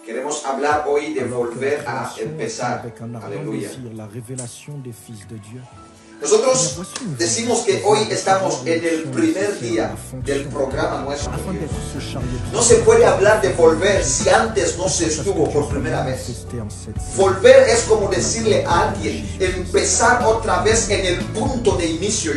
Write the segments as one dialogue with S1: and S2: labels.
S1: Queremos hablar hoy de volver a empezar. Aleluya. Nosotros decimos que hoy estamos en el primer día del programa nuestro. No se puede hablar de volver si antes no se estuvo por primera vez. Volver es como decirle a alguien, empezar otra vez en el punto de inicio.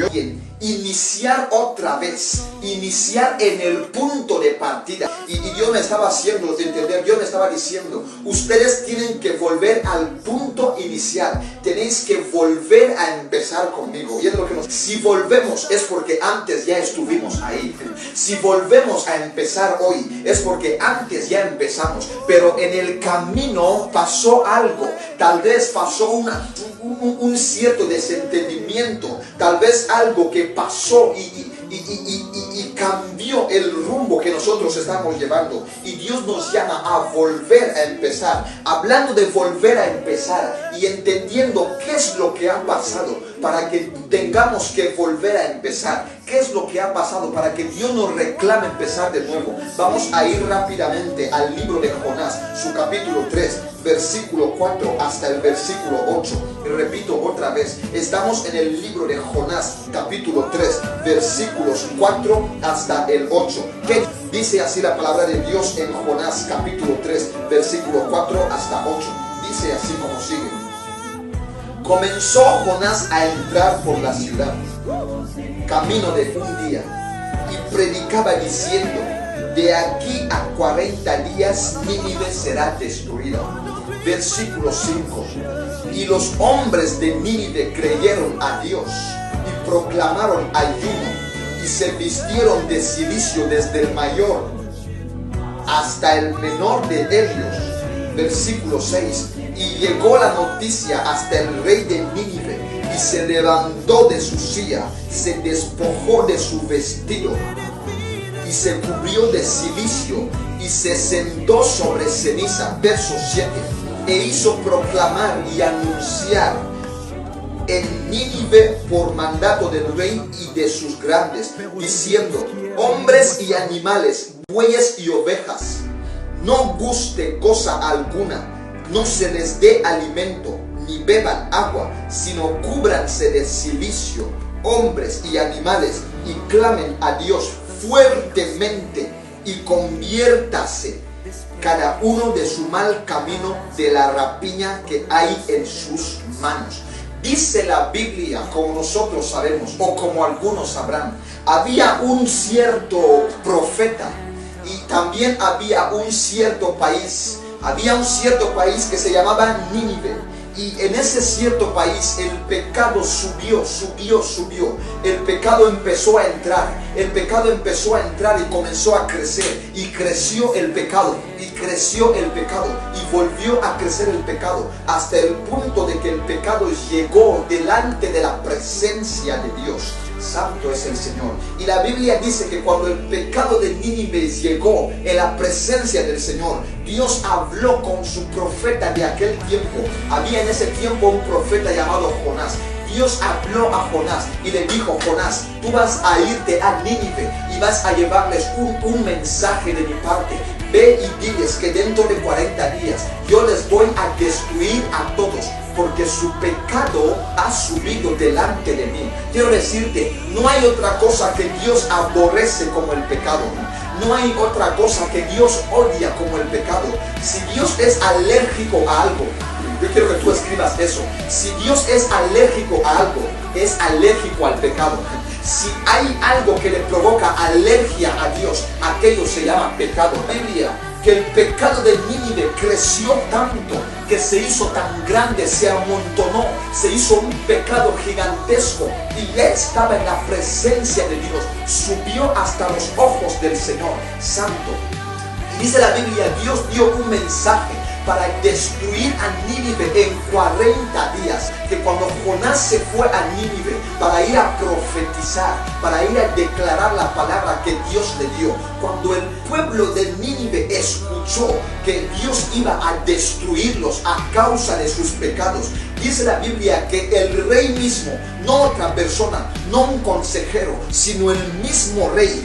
S1: Iniciar otra vez, iniciar en el punto de partida. Y Dios me estaba haciendo entender, Dios me estaba diciendo, ustedes tienen que volver al punto inicial, tenéis que volver a empezar conmigo. Y es lo que si volvemos es porque antes ya estuvimos ahí. Si volvemos a empezar hoy es porque antes ya empezamos, pero en el camino pasó algo, tal vez pasó un cierto desentendimiento, tal vez algo que pasó y cambió el rumbo que nosotros estamos llevando, y Dios nos llama a volver a empezar. Hablando de volver a empezar y entendiendo qué es lo que ha pasado para que tengamos que volver a empezar, qué es lo que ha pasado para que Dios nos reclame empezar de nuevo. Vamos a ir rápidamente al libro de Jonás, su capítulo 3, versículo 4 hasta el versículo 8. Y repito otra vez, estamos en el libro de Jonás, capítulo 3, versículos 4 hasta el 8. ¿Qué dice así la palabra de Dios en Jonás, capítulo 3, versículo 4 hasta 8? Dice así como sigue. Comenzó Jonás a entrar por la ciudad, camino de un día, y predicaba diciendo, de aquí a 40 días Nínive será destruida. Versículo 5. Y los hombres de Nínive creyeron a Dios y proclamaron ayuno y se vistieron de cilicio desde el mayor hasta el menor de ellos. Versículo 6. Y llegó la noticia hasta el rey de Nínive y se levantó de su silla, se despojó de su vestido y se cubrió de cilicio y se sentó sobre ceniza. Verso 7. E hizo proclamar y anunciar en Nínive por mandato del rey y de sus grandes, diciendo, hombres y animales, bueyes y ovejas, no guste cosa alguna, no se les dé alimento, ni beban agua, sino cúbranse de cilicio, hombres y animales, y clamen a Dios fuertemente, y conviértase cada uno de su mal camino, de la rapiña que hay en sus manos. Dice la Biblia, como nosotros sabemos, o como algunos sabrán, había un cierto profeta y también había un cierto país. Había un cierto país que se llamaba Nínive. Y en ese cierto país el pecado subió. El pecado empezó a entrar. El pecado empezó a entrar y comenzó a crecer. Y creció el pecado. Y creció el pecado. Y volvió a crecer el pecado. Hasta el punto de que el pecado llegó delante de la presencia de Dios. Santo es el Señor. Y la Biblia dice que cuando el pecado de Nínive llegó en la presencia del Señor, Dios habló con su profeta de aquel tiempo. Había en ese tiempo un profeta llamado Jonás. Dios habló a Jonás y le dijo, Jonás, tú vas a irte a Nínive y vas a llevarles un mensaje de mi parte. Ve y diles que dentro de 40 días yo les voy a destruir a todos, porque su pecado ha subido delante de mí. Quiero decirte, no hay otra cosa que Dios aborrece como el pecado. No hay otra cosa que Dios odia como el pecado. Si Dios es alérgico a algo, yo quiero que tú escribas eso. Si Dios es alérgico a algo, es alérgico al pecado. Si hay algo que le provoca alergia a Dios, aquello se llama pecado. Biblia, que el pecado de Nínive creció tanto, que se hizo tan grande, se amontonó, se hizo un pecado gigantesco y ya estaba en la presencia de Dios, subió hasta los ojos del Señor Santo. Y dice la Biblia, Dios dio un mensaje para destruir a Nínive en 40 días, que cuando Jonás se fue a Nínive para ir a profetizar, para ir a declarar la palabra que Dios le dio, cuando el pueblo de Nínive escuchó que Dios iba a destruirlos a causa de sus pecados, dice la Biblia que el rey mismo, no otra persona, no un consejero, sino el mismo rey,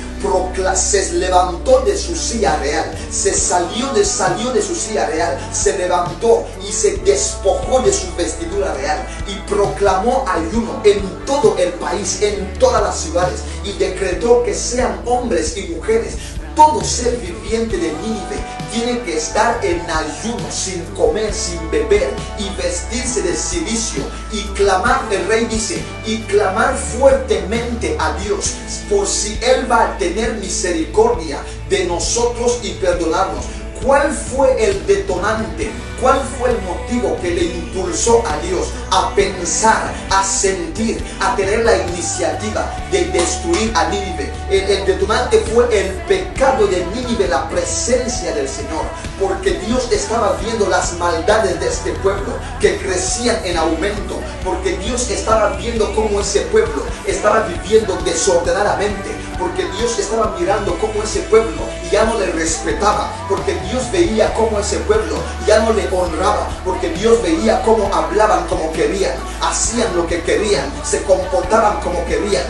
S1: se levantó de su silla real, salió de su silla real, se levantó y se despojó de su vestidura real y proclamó ayuno en todo el país, en todas las ciudades, y decretó que sean hombres y mujeres, todo ser viviente de Nínive tiene que estar en ayuno, sin comer, sin beber, y vestirse de cilicio, y clamar, el rey dice, y clamar fuertemente a Dios, por si Él va a tener misericordia de nosotros y perdonarnos. ¿Cuál fue el detonante? ¿Cuál fue el motivo que le impulsó a Dios a pensar, a sentir, a tener la iniciativa de destruir a Nínive? El detonante fue el pecado de Nínive, la presencia del Señor, porque Dios estaba viendo las maldades de este pueblo que crecían en aumento, porque Dios estaba viendo cómo ese pueblo estaba viviendo desordenadamente, porque Dios estaba mirando cómo ese pueblo ya no le respetaba, porque Dios veía cómo ese pueblo ya no le honraba, porque Dios veía cómo hablaban como querían, hacían lo que querían, se comportaban como querían,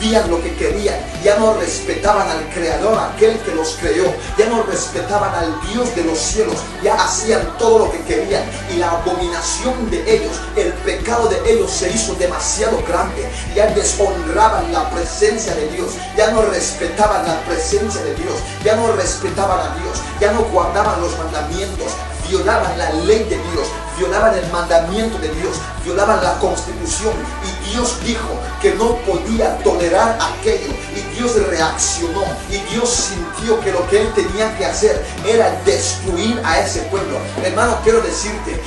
S1: vivían lo que querían, ya no respetaban al Creador, aquel que los creó, ya no respetaban al Dios de los cielos, ya hacían todo lo que querían, y la abominación de ellos, el pecado de ellos se hizo demasiado grande, ya deshonraban la presencia de Dios, ya no respetaban la presencia de Dios, ya no respetaban a Dios, ya no guardaban los mandamientos, violaban la ley de Dios, violaban el mandamiento de Dios, violaban la constitución, y Dios dijo que no podía tolerar aquello, y Dios reaccionó, y Dios sintió que lo que Él tenía que hacer era destruir a ese pueblo. Hermano, quiero decirte,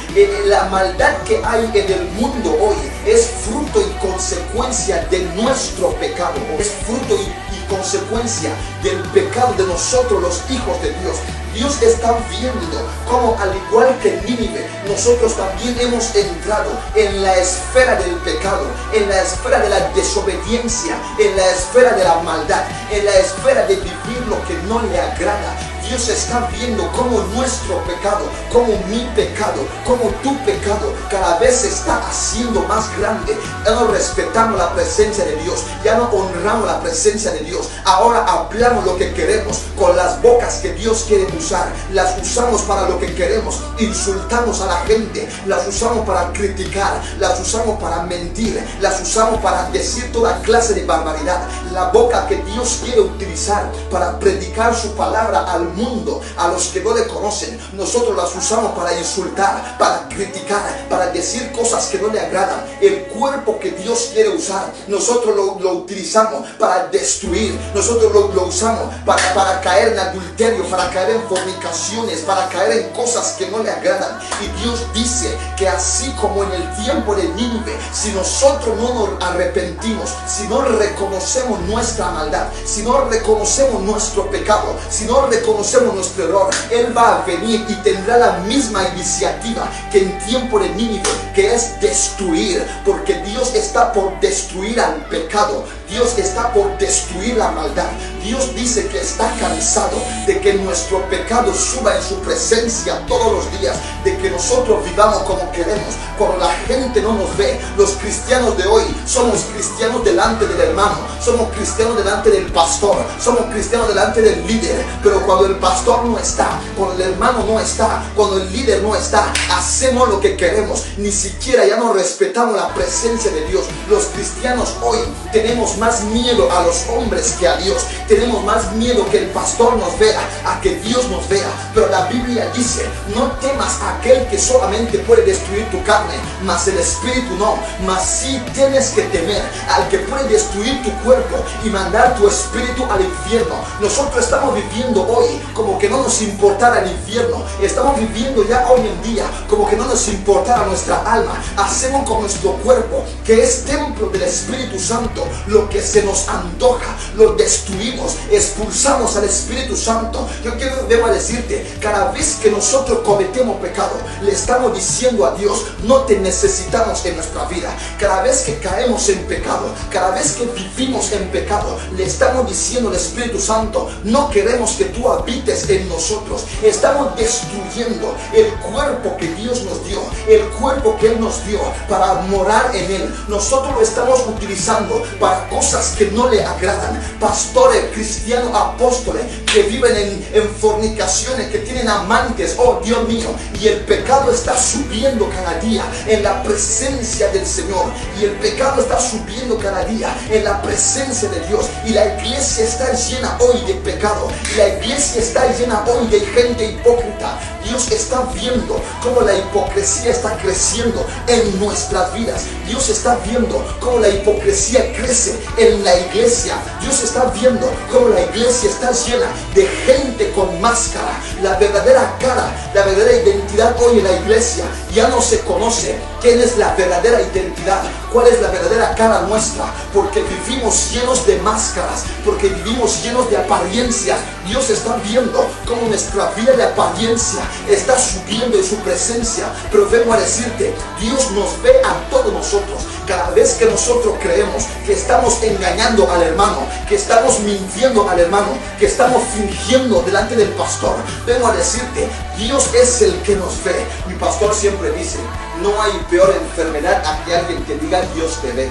S1: la maldad que hay en el mundo hoy es fruto y consecuencia de nuestro pecado, es fruto y consecuencia del pecado de nosotros, los hijos de Dios. Dios está viendo cómo, al igual que Nínive, nosotros también hemos entrado en la esfera del pecado, en la esfera de la desobediencia, en la esfera de la maldad, en la esfera de vivir lo que no le agrada. Dios está viendo cómo nuestro pecado, como mi pecado, como tu pecado, cada vez se está haciendo más grande. Ya no respetamos la presencia de Dios, ya no honramos la presencia de Dios. Ahora hablamos lo que queremos con las bocas que Dios quiere usar. Las usamos para lo que queremos, insultamos a la gente, las usamos para criticar, las usamos para mentir, las usamos para decir toda clase de barbaridad. La boca que Dios quiere utilizar para predicar su palabra al mundo, a los que no le conocen, nosotros las usamos para insultar, para criticar, para decir cosas que no le agradan. El cuerpo que Dios quiere usar, nosotros lo utilizamos para destruir, nosotros lo usamos para caer en adulterio, para caer en fornicaciones, para caer en cosas que no le agradan. Y Dios dice que así como en el tiempo de Nínive, si nosotros no nos arrepentimos, si no reconocemos nuestra maldad, si no reconocemos nuestro pecado, si no reconocemos nuestro error, Él va a venir y tendrá la misma iniciativa que en tiempo de Nínive, que es destruir, porque Dios está por destruir al pecado, Dios está por destruir la maldad. Dios dice que está cansado de que nuestro pecado suba en su presencia todos los días, de que nosotros vivamos como queremos, cuando la gente no nos ve. Los cristianos de hoy somos cristianos delante del hermano, somos cristianos delante del pastor, somos cristianos delante del líder, pero cuando el pastor no está, cuando el hermano no está, cuando el líder no está, hacemos lo que queremos, ni siquiera ya no respetamos la presencia de Dios. Los cristianos hoy tenemos más miedo a los hombres que a Dios, tenemos más miedo que el pastor nos vea, a que Dios nos vea. Pero la Biblia dice: no temas a aquel que solamente puede destruir tu carne, mas el espíritu no, mas sí tienes que temer al que puede destruir tu cuerpo y mandar tu espíritu al infierno. Nosotros estamos viviendo hoy como que no nos importara el infierno, estamos viviendo ya hoy en día como que no nos importara nuestra alma. Hacemos con nuestro cuerpo, que es templo del Espíritu Santo, lo que se nos antoja, lo destruimos, expulsamos al Espíritu Santo. Yo debo decirte, cada vez que nosotros cometemos pecado, le estamos diciendo a Dios: no te necesitamos en nuestra vida. Cada vez que caemos en pecado, cada vez que vivimos en pecado, le estamos diciendo al Espíritu Santo: no queremos que tú habites en nosotros. Estamos destruyendo el cuerpo que Dios nos dio, el cuerpo que Él nos dio para morar en Él. Nosotros lo estamos utilizando para cosas que no le agradan. Pastores, cristianos apóstoles que viven en fornicaciones, que tienen amantes, oh Dios mío, y el pecado está subiendo cada día en la presencia del Señor, y el pecado está subiendo cada día en la presencia de Dios, y la iglesia está llena hoy de pecado, y la iglesia está llena hoy de gente hipócrita. Dios está viendo cómo la hipocresía está creciendo en nuestras vidas. Dios está viendo cómo la hipocresía crece en la iglesia. Dios está viendo cómo la iglesia está llena de gente con máscara. La verdadera cara, la verdadera identidad hoy en la iglesia ya no se conoce. ¿Quién es la verdadera identidad? ¿Cuál es la verdadera cara nuestra? Porque vivimos llenos de máscaras, porque vivimos llenos de apariencias. Dios está viendo cómo nuestra vida de apariencia está subiendo en su presencia. Pero vengo a decirte, Dios nos ve a todos nosotros. Cada vez que nosotros creemos que estamos engañando al hermano, que estamos mintiendo al hermano, que estamos fingiendo delante del pastor, vengo a decirte, Dios es el que nos ve. Mi pastor siempre dice, no hay peor enfermedad a que alguien te diga Dios te ve.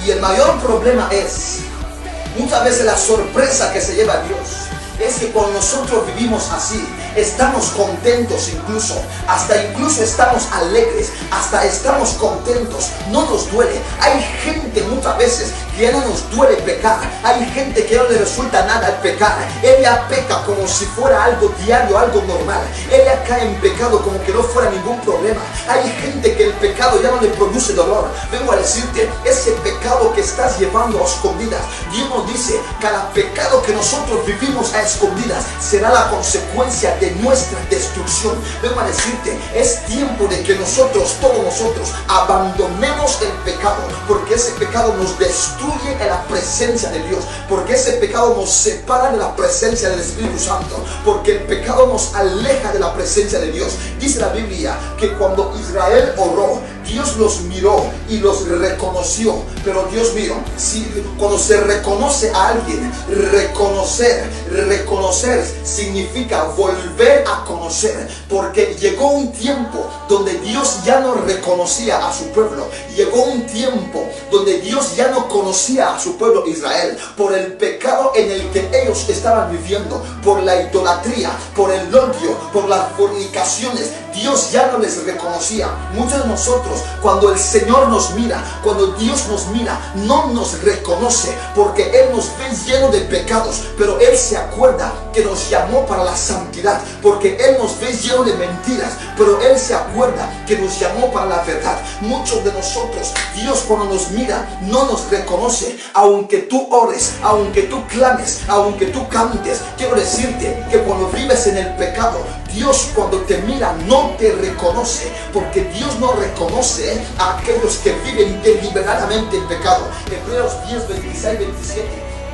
S1: Y el mayor problema es, muchas veces la sorpresa que se lleva Dios es que cuando nosotros vivimos así, estamos contentos incluso estamos alegres, hasta estamos contentos, no nos duele. Hay gente muchas veces que ya no nos duele pecar, hay gente que no le resulta nada el pecar. Ella peca como si fuera algo diario, algo normal. Ella cae en pecado como que no fuera ningún problema. Hay gente que el pecado ya no le produce dolor. Vengo a decirte, ese pecado que estás llevando a escondidas, Dios nos dice, cada pecado que nosotros vivimos a escondidas será la consecuencia de nuestra destrucción. Vengo a decirte, es tiempo de que todos nosotros, abandonemos el pecado, porque ese pecado nos destruye en la presencia de Dios, porque ese pecado nos separa de la presencia del Espíritu Santo, porque el pecado nos aleja de la presencia de Dios. Dice la Biblia que cuando Israel oró, Dios los miró y los reconoció. Pero Dios mío, cuando se reconoce a alguien, reconocer significa volver a conocer, porque llegó un tiempo donde Dios ya no reconocía a su pueblo. Llegó un tiempo donde Dios ya no conocía a su pueblo Israel por el pecado en el que ellos estaban viviendo, por la idolatría, por el odio, por las fornicaciones. Dios ya no les reconocía. Muchos de nosotros, cuando el Señor nos mira, cuando Dios nos mira, no nos reconoce, porque Él nos ve lleno de pecados, pero Él se acuerda que nos llamó para la santidad, porque Él nos ve lleno de mentiras, pero Él se acuerda que nos llamó para la verdad. Muchos de nosotros, Dios cuando nos mira, no nos reconoce, aunque tú ores, aunque tú clames, aunque tú cantes. Quiero decirte que cuando vives en el pecado, Dios cuando te mira no te reconoce, porque Dios no reconoce a aquellos que viven deliberadamente en pecado. Hebreos 10, 26, 27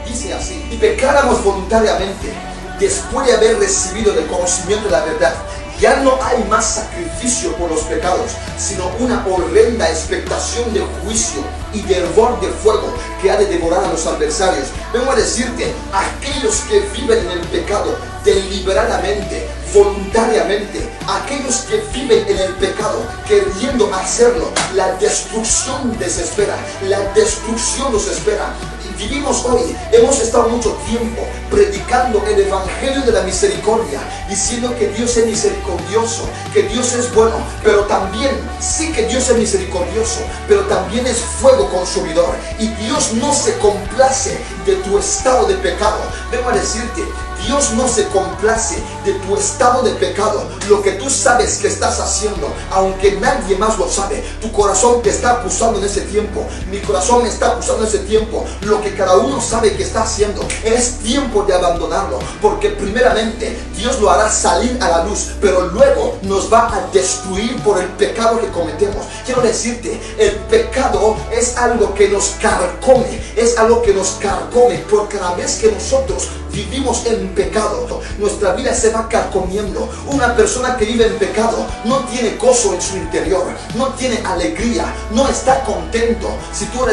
S1: dice así: si pecáramos voluntariamente después de haber recibido el conocimiento de la verdad, ya no hay más sacrificio por los pecados, sino una horrenda expectación de juicio y de hervor de fuego que ha de devorar a los adversarios. Vengo a decirte, aquellos que viven en el pecado deliberadamente, voluntariamente, aquellos que viven en el pecado queriendo hacerlo, la destrucción les espera, la destrucción los espera. Vivimos hoy, hemos estado mucho tiempo predicando el evangelio de la misericordia, diciendo que Dios es misericordioso, que Dios es bueno, pero también, sí que Dios es misericordioso, pero también es fuego consumidor, y Dios no se complace de tu estado de pecado. Vengo a decirte, Dios no se complace de tu estado de pecado, lo que tú sabes que estás haciendo, aunque nadie más lo sabe. Tu corazón te está acusando en ese tiempo, mi corazón me está acusando en ese tiempo. Lo que cada uno sabe que está haciendo, es tiempo de abandonarlo, porque primeramente Dios lo hará salir a la luz, pero luego nos va a destruir por el pecado que cometemos. Quiero decirte, el pecado es algo que nos carcome, es algo que nos carcome, porque cada vez que nosotros vivimos en pecado, nuestra vida se va carcomiendo. Una persona que vive en pecado no tiene gozo en su interior, no tiene alegría, no está contento. Si tú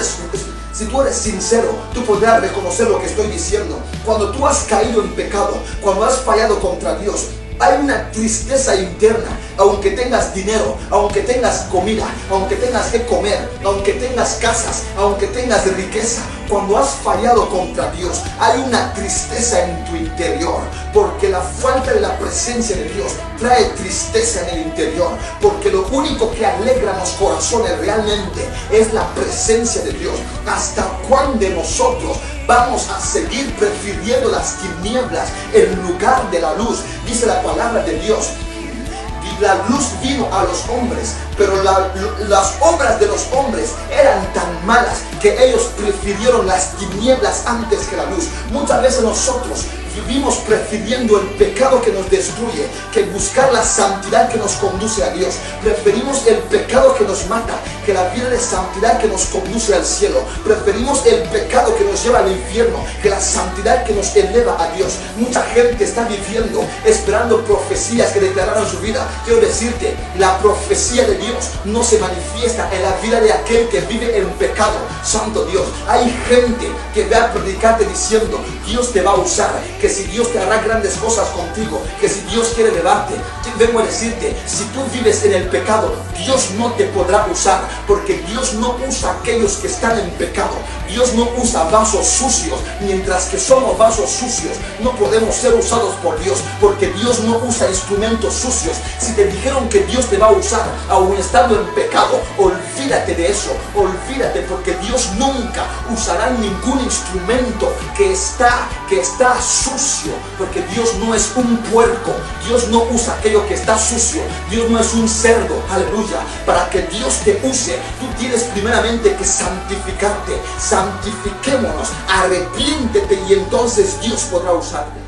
S1: eres sincero, tú podrás reconocer lo que estoy diciendo. Cuando tú has caído en pecado, cuando has fallado contra Dios, hay una tristeza interna. Aunque tengas dinero, aunque tengas comida, aunque tengas que comer, aunque tengas casas, aunque tengas riqueza, cuando has fallado contra Dios, hay una tristeza en tu interior, porque la falta de la presencia de Dios trae tristeza en el interior, porque lo único que alegra los corazones realmente es la presencia de Dios. ¿Hasta cuándo nosotros vamos a seguir prefiriendo las tinieblas en lugar de la luz? Dice la palabra de Dios: la luz vino a los hombres, pero las obras de los hombres eran tan malas que ellos prefirieron las tinieblas antes que la luz. Muchas veces nosotros vivimos prefiriendo el pecado que nos destruye que buscar la santidad que nos conduce a Dios. Preferimos el pecado que nos mata que la vida de santidad que nos conduce al cielo. Preferimos el pecado que nos lleva al infierno que la santidad que nos eleva a Dios. Mucha gente está viviendo esperando profecías que declararon su vida. Quiero decirte, la profecía de Dios no se manifiesta en la vida de aquel que vive en pecado. Santo Dios, hay gente que va a predicarte diciendo: Dios te va a usar, que si Dios te hará grandes cosas contigo, que si Dios quiere elevarte. Vengo a decirte, si tú vives en el pecado, Dios no te podrá usar, porque Dios no usa a aquellos que están en pecado. Dios no usa vasos sucios. Mientras que somos vasos sucios, no podemos ser usados por Dios, porque Dios no usa instrumentos sucios. Si te dijeron que Dios te va a usar aún estando en pecado, olvídate de eso, olvídate, porque Dios nunca usará ningún instrumento que está sucio, porque Dios no es un puerco. Dios no usa aquello que está sucio. Dios no es un cerdo, aleluya. Para que Dios te use, tú tienes primeramente que santificarte. Santifiquémonos, arrepiéntete, y entonces Dios podrá usarte.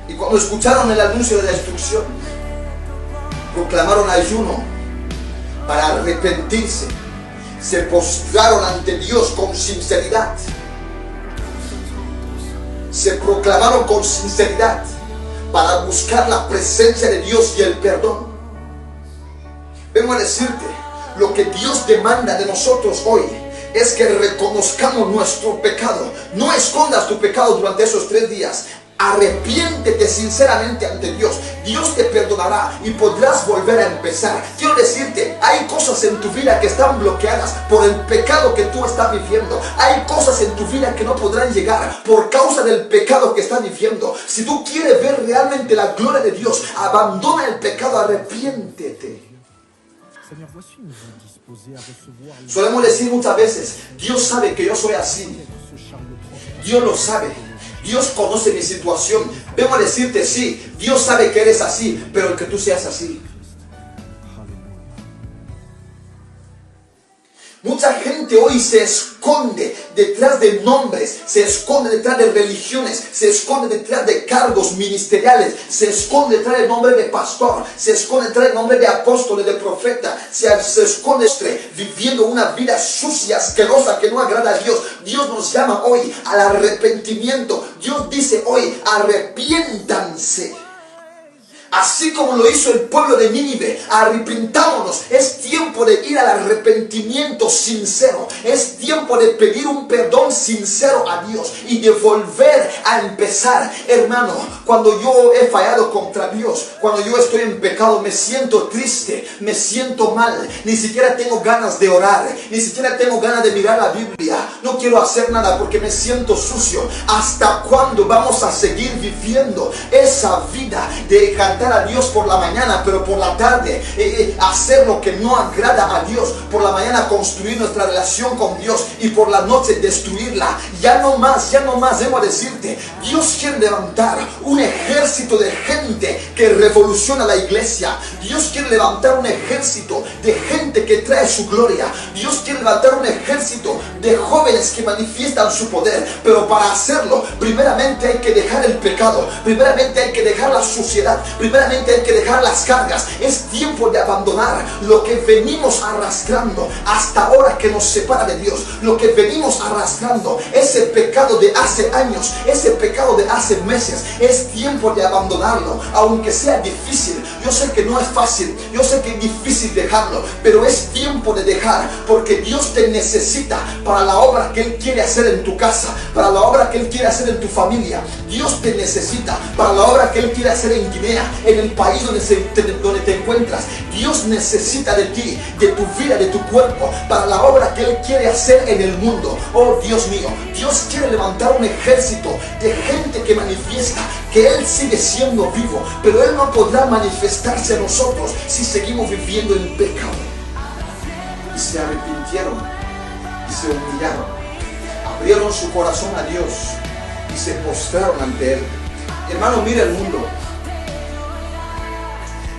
S1: Y cuando escucharon el anuncio de la destrucción, proclamaron ayuno para arrepentirse. Se postraron ante Dios con sinceridad. Se proclamaron con sinceridad para buscar la presencia de Dios y el perdón. Vengo a decirte, lo que Dios demanda de nosotros hoy es que reconozcamos nuestro pecado. No escondas tu pecado durante esos 3 días. Arrepiéntete sinceramente ante Dios. Dios te perdonará y podrás volver a empezar. Quiero decirte, hay cosas en tu vida que están bloqueadas por el pecado que tú estás viviendo. Hay cosas en tu vida que no podrán llegar por causa del pecado que estás viviendo. Si tú quieres ver realmente la gloria de Dios, abandona el pecado, arrepiéntete. Solemos decir muchas veces: Dios sabe que yo soy así. Dios lo sabe. Dios conoce mi situación. Vengo a decirte, sí, Dios sabe que eres así, pero el que tú seas así. Mucha gente hoy se esconde detrás de nombres, se esconde detrás de religiones, se esconde detrás de cargos ministeriales, se esconde detrás del nombre de pastor, se esconde detrás del nombre de apóstol, de profeta, se esconde viviendo una vida sucia, asquerosa, que no agrada a Dios. Dios nos llama hoy al arrepentimiento. Dios dice hoy: arrepiéntanse. Así como lo hizo el pueblo de Nínive, arrepentámonos. Es tiempo de ir al arrepentimiento sincero. Es tiempo de pedir un perdón sincero a Dios y de volver a empezar. Hermano, cuando yo he fallado contra Dios, cuando yo estoy en pecado, me siento triste, me siento mal. Ni siquiera tengo ganas de orar, ni siquiera tengo ganas de mirar la Biblia. No quiero hacer nada porque me siento sucio. ¿Hasta cuándo vamos a seguir viviendo esa vida de cantar a Dios por la mañana, pero por la tarde hacer lo que no agrada a Dios? Por la mañana construir nuestra relación con Dios y por la noche destruirla. Ya no más, vengo a decirte, Dios quiere levantar un ejército de gente que revoluciona la iglesia. Dios quiere levantar un ejército de gente que trae su gloria. Dios quiere levantar un ejército de jóvenes que manifiestan su poder, pero para hacerlo, primeramente hay que dejar el pecado, primeramente hay que dejar la suciedad, primeramente hay que dejar las cargas. Es tiempo de abandonar lo que venimos arrastrando hasta ahora que nos separa de Dios, lo que venimos arrastrando, ese pecado de hace años, ese pecado de hace meses. Es tiempo de abandonarlo, aunque sea difícil. Yo sé que no es fácil, yo sé que es difícil dejarlo, pero es tiempo de dejar, porque Dios te necesita para la obra que Él quiere hacer en tu casa, para la obra que Él quiere hacer en tu familia. Dios te necesita para la obra que Él quiere hacer en Guinea, en el país donde te encuentras. Dios necesita de ti, de tu vida, de tu cuerpo, para la obra que Él quiere hacer en el mundo. Oh Dios mío, Dios quiere levantar un ejército de gente que manifiesta que Él sigue siendo vivo, pero Él no podrá manifestarse a nosotros si seguimos viviendo en pecado. Y se arrepintieron y se humillaron, abrieron su corazón a Dios y se postraron ante Él. Hermano, mira el mundo.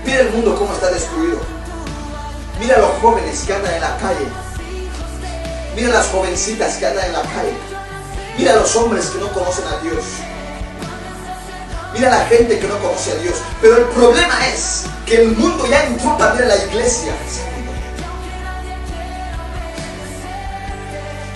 S1: Mira el mundo cómo está destruido. Mira a los jóvenes que andan en la calle. Mira a las jovencitas que andan en la calle. Mira a los hombres que no conocen a Dios. Mira a la gente que no conoce a Dios. Pero el problema es que el mundo ya entró también a la iglesia.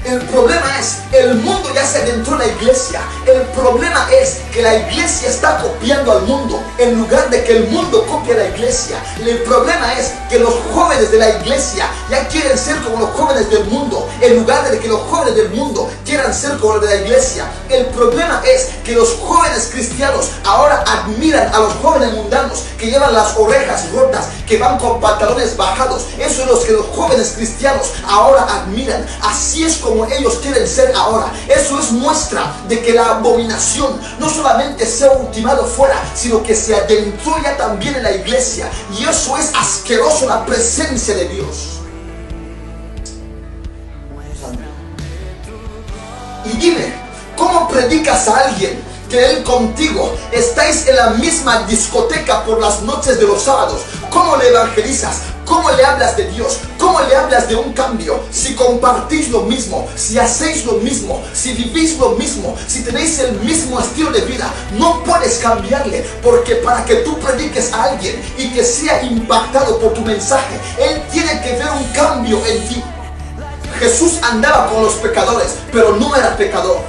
S1: El problema es, el mundo ya se adentró en la iglesia. El problema es que la iglesia está copiando al mundo en lugar de que el mundo copie a la iglesia. El problema es que los jóvenes de la iglesia ya quieren ser como los jóvenes del mundo, en lugar de que los jóvenes del mundo quieran ser como los de la iglesia. El problema es que los jóvenes cristianos ahora admiran a los jóvenes mundanos que llevan las orejas rotas, que van con pantalones bajados. Eso es lo que los jóvenes cristianos ahora admiran. Así es como ellos quieren ser ahora. Eso es muestra de que la abominación no solamente se ha ultimado fuera, sino que se adentró ya también en la iglesia. Y eso es asqueroso, la presencia de Dios. Y dime, ¿cómo predicas a alguien que Él contigo estáis en la misma discoteca por las noches de los sábados? ¿Cómo le evangelizas? ¿Cómo le hablas de Dios? ¿Cómo le hablas de un cambio? Si compartís lo mismo, si hacéis lo mismo, si vivís lo mismo, si tenéis el mismo estilo de vida, no puedes cambiarle, porque para que tú prediques a alguien y que sea impactado por tu mensaje, Él tiene que ver un cambio en ti. Jesús andaba con los pecadores, pero no era pecador.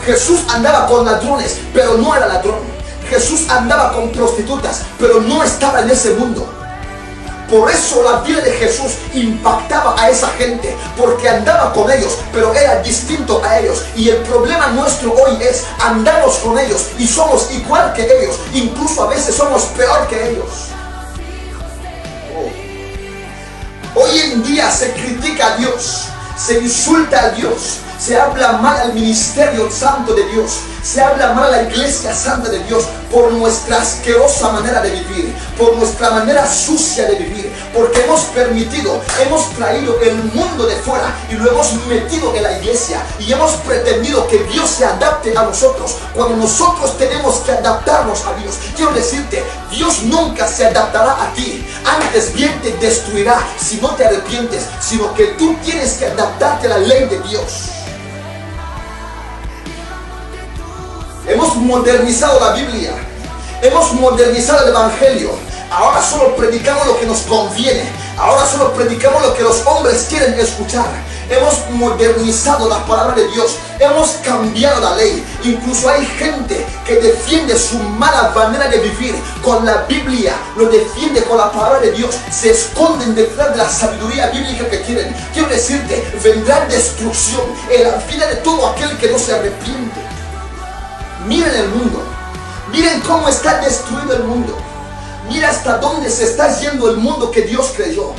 S1: Jesús andaba con ladrones, pero no era ladrón. Jesús andaba con prostitutas, pero no estaba en ese mundo. Por eso la vida de Jesús impactaba a esa gente, porque andaba con ellos, pero era distinto a ellos. Y el problema nuestro hoy es, andamos con ellos y somos igual que ellos, incluso a veces somos peor que ellos. Hoy en día se critica a Dios, se insulta a Dios, se habla mal al ministerio santo de Dios, se habla mal a la iglesia santa de Dios por nuestra asquerosa manera de vivir, por nuestra manera sucia de vivir, porque hemos traído el mundo de fuera y lo hemos metido en la iglesia y hemos pretendido que Dios se adapte a nosotros cuando nosotros tenemos que adaptarnos a Dios. Quiero decirte, Dios nunca se adaptará a ti, antes bien te destruirá si no te arrepientes, sino que tú tienes que adaptarte a la ley de Dios. Hemos modernizado la Biblia, hemos modernizado el Evangelio. Ahora solo predicamos lo que nos conviene, ahora solo predicamos lo que los hombres quieren escuchar. Hemos modernizado la palabra de Dios, hemos cambiado la ley. Incluso hay gente que defiende su mala manera de vivir con la Biblia, lo defiende con la palabra de Dios, se esconden detrás de la sabiduría bíblica que quieren. Quiero decirte, vendrá destrucción en la vida de todo aquel que no se arrepiente. Miren el mundo, miren cómo está destruido el mundo, mira hasta dónde se está yendo el mundo que Dios creyó.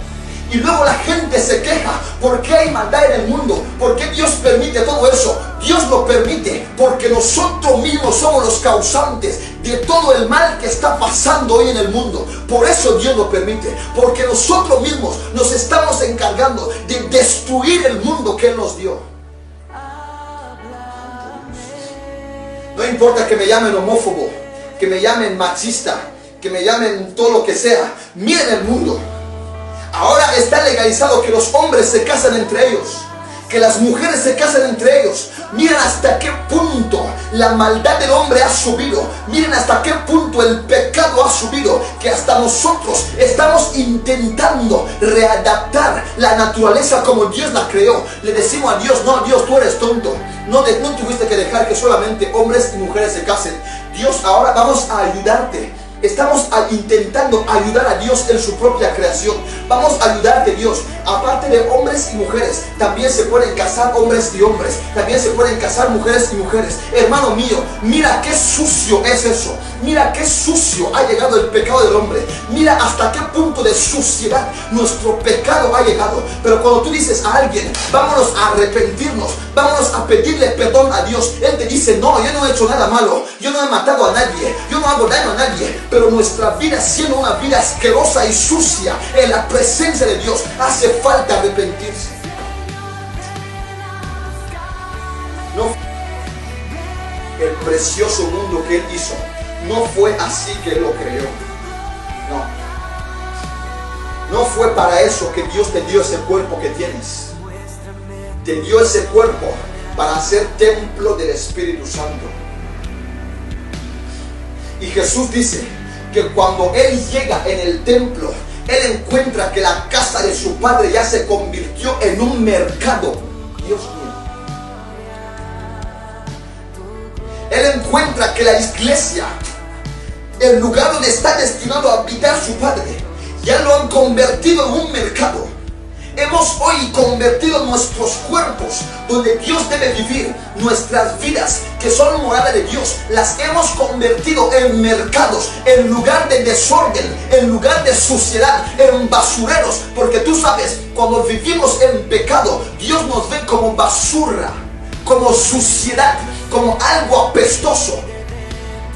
S1: Y luego la gente se queja, ¿por qué hay maldad en el mundo? ¿Por qué Dios permite todo eso? Dios lo permite porque nosotros mismos somos los causantes de todo el mal que está pasando hoy en el mundo. Por eso Dios lo permite, porque nosotros mismos nos estamos encargando de destruir el mundo que Él nos dio. No importa que me llamen homófobo, que me llamen machista, que me llamen todo lo que sea. Miren el mundo. Ahora está legalizado que los hombres se casan entre ellos, que las mujeres se casan entre ellos. Miren hasta qué punto la maldad del hombre ha subido. Miren hasta qué punto el pecado ha subido, que hasta nosotros estamos intentando readaptar la naturaleza como Dios la creó. Le decimos a Dios, no, Dios, tú eres tonto. No tuviste que dejar que solamente hombres y mujeres se casen. Dios, ahora vamos a ayudarte. Estamos intentando ayudar a Dios en su propia creación. Vamos a ayudarte, Dios. Aparte de hombres y mujeres, también se pueden casar hombres y hombres. También se pueden casar mujeres y mujeres. Hermano mío, mira qué sucio es eso. Mira qué sucio ha llegado el pecado del hombre. Mira hasta qué punto de suciedad nuestro pecado ha llegado. Pero cuando tú dices a alguien, vámonos a arrepentirnos, vámonos a pedirle perdón a Dios, Él te dice, no, yo no he hecho nada malo, yo no he matado a nadie, yo no hago daño a nadie. Pero nuestra vida, siendo una vida asquerosa y sucia en la presencia de Dios, hace falta arrepentirse. No, el precioso mundo que Él hizo no fue así que Él lo creó. No fue para eso que Dios te dio ese cuerpo que tienes. Te dio ese cuerpo para ser templo del Espíritu Santo. Y Jesús dice que cuando Él llega en el templo, Él encuentra que la casa de su Padre ya se convirtió en un mercado. Dios mío. Él encuentra que la iglesia, el lugar donde está destinado a habitar su Padre, ya lo han convertido en un mercado. Hemos hoy convertido nuestros cuerpos donde Dios debe vivir, nuestras vidas que son morada de Dios, las hemos convertido en mercados, en lugar de desorden, en lugar de suciedad, en basureros. Porque tú sabes, cuando vivimos en pecado, Dios nos ve como basura, como suciedad, como algo apestoso.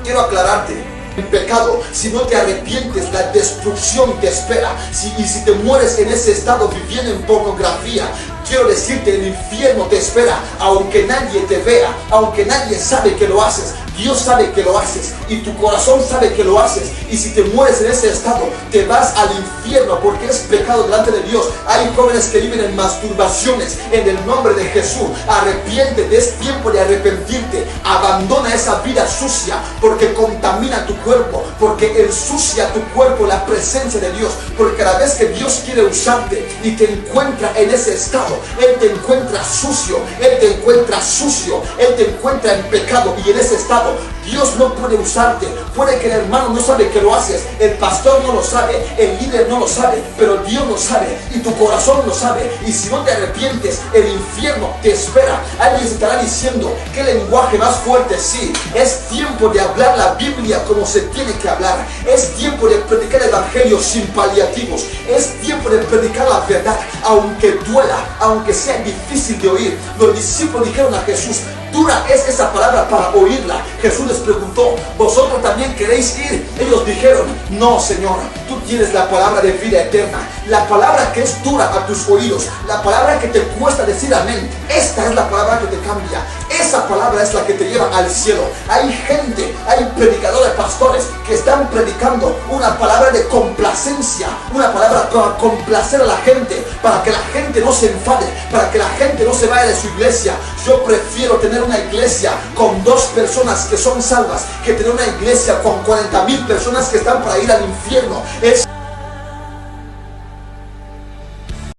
S1: Quiero aclararte. El pecado, si no te arrepientes, la destrucción te espera. Y si te mueres en ese estado viviendo en pornografía, quiero decirte, el infierno te espera. Aunque nadie te vea, aunque nadie sabe que lo haces, Dios sabe que lo haces y tu corazón sabe que lo haces. Y si te mueres en ese estado, te vas al infierno porque es pecado delante de Dios. Hay jóvenes que viven en masturbaciones. En el nombre de Jesús, arrepiéntete, es tiempo de arrepentirte. Abandona esa vida sucia porque contamina tu cuerpo, porque ensucia tu cuerpo la presencia de Dios. Porque cada vez que Dios quiere usarte y te encuentra en ese estado, Él te encuentra sucio, Él te encuentra sucio, Él te encuentra en pecado. Y en ese estado Dios no puede usarte. Puede que el hermano no sabe que lo haces, el pastor no lo sabe, el líder no lo sabe, pero Dios lo sabe y tu corazón lo sabe. Y si no te arrepientes, el infierno te espera. Alguien se estará diciendo, ¿qué lenguaje más fuerte? Sí, es tiempo de hablar la Biblia como se tiene que hablar. Es tiempo de predicar el evangelio sin paliativos. Es tiempo de predicar la verdad, aunque duela, aunque sea difícil de oír. Los discípulos dijeron a Jesús, dura es esa palabra para oírla. Jesús les preguntó, ¿vosotros también queréis ir? Ellos dijeron, no, Señor, tú tienes la palabra de vida eterna, la palabra que es dura a tus oídos, la palabra que te cuesta decir amén. Esta es la palabra que te cambia, esa palabra es la que te lleva al cielo. Hay gente, hay predicadores, pastores que están predicando una palabra de complacencia, una palabra para complacer a la gente, para que la gente no se enfade, para que la gente no se vaya de su iglesia. Yo prefiero tener una iglesia con 2 personas que son salvas que tener una iglesia con 40,000 personas que están para ir al infierno. Es